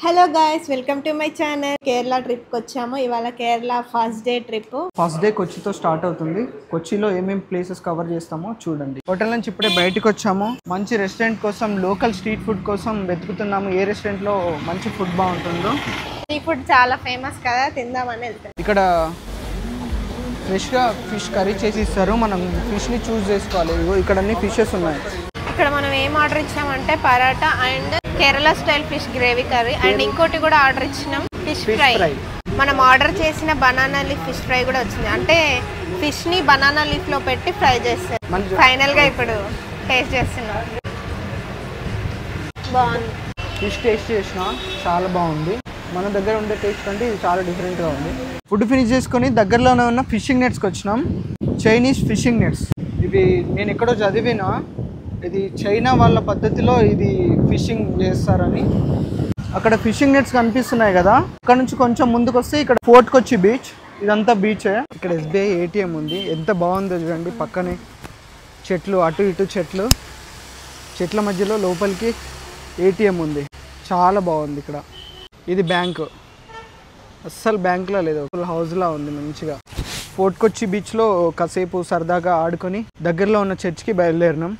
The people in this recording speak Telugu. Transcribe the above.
Hello guys, welcome to my channel. Kerala ట్రిప్కి వచ్చాము. ఇవాళ Kerala first day trip. First day కొచ్చితో స్టార్ట్ అవుతుంది. కొచ్చిలో ఏమేమి ప్లేసెస్ కవర్ చేస్తామో చూడండి. హోటల్ నుంచి ఇప్పుడే బయటకు వచ్చాము. మంచి రెస్టారెంట్ కోసం, లోకల్ స్ట్రీట్ ఫుడ్ కోసం వెతుకుతున్నాము. ఏ రెస్టారెంట్లో మంచి ఫుడ్ బాగుంటుందో. సీ ఫుడ్ చాలా ఫేమస్ కదా, తిందామని వెళ్తాం. ఇక్కడ ఫ్రెష్గా ఫిష్ కర్రీ చేసి ఇస్తారు. మనం ఫిష్ని చూస్ చేసుకోవాలి. ఇక్కడ అన్ని ఫిషెస్ ఉన్నాయి. ఇక్కడ మనం ఏం ఆర్డర్ ఇచ్చామంటే paratha and Kerala style fish gravy curry and ఇంకోటి కూడా ఆర్డర్ ఇచ్చినాం, ఫిష్ ఫ్రై. మనం ఆర్డర్ చేసిన బనానా లీఫ్ ఫిష్ ఫ్రై కూడా వచ్చింది. అంటే ఫిష్ని బనానా లీఫ్లో పెట్టి ఫ్రై చేస్తారు. ఫైనల్గా ఇప్పుడు టేస్ట్ చేస్తున్నాం. బాగుంది. ఫిష్ టేస్ట్ చేసిన చాలా బాగుంది. మన దగ్గర ఉండే టేస్ట్ కంటే ఇది చాలా డిఫరెంట్గా ఉంది. ఫుడ్ ఫినిష్ చేసుకొని దగ్గరలోనే ఉన్న ఫిషింగ్ నెట్స్కి వచ్చినాం. Chinese fishing nets. ఇవి నేను ఎక్కడో చదివినా, ఇది చైనా వాళ్ళ పద్ధతిలో ఇది ఫిషింగ్ చేస్తారని. అక్కడ ఫిషింగ్ నెట్స్ కనిపిస్తున్నాయి కదా, అక్కడ నుంచి కొంచెం ముందుకు వస్తే ఇక్కడ ఫోర్ట్ కొచ్చి బీచ్. ఇదంతా బీచే. ఇక్కడ SBI ATM ఉంది. ఎంత బాగుందో చూడండి. పక్కనే చెట్లు, అటు ఇటు చెట్ల మధ్యలో లోపలికి ATM ఉంది. చాలా బాగుంది. ఇక్కడ ఇది బ్యాంకు. అస్సలు బ్యాంకులో లేదు, ఒక హౌస్లా ఉంది మంచిగా. ఫోర్ట్ కొచ్చి బీచ్లో కాసేపు సరదాగా ఆడుకొని దగ్గరలో ఉన్న చర్చ్కి బయలుదేరినాం.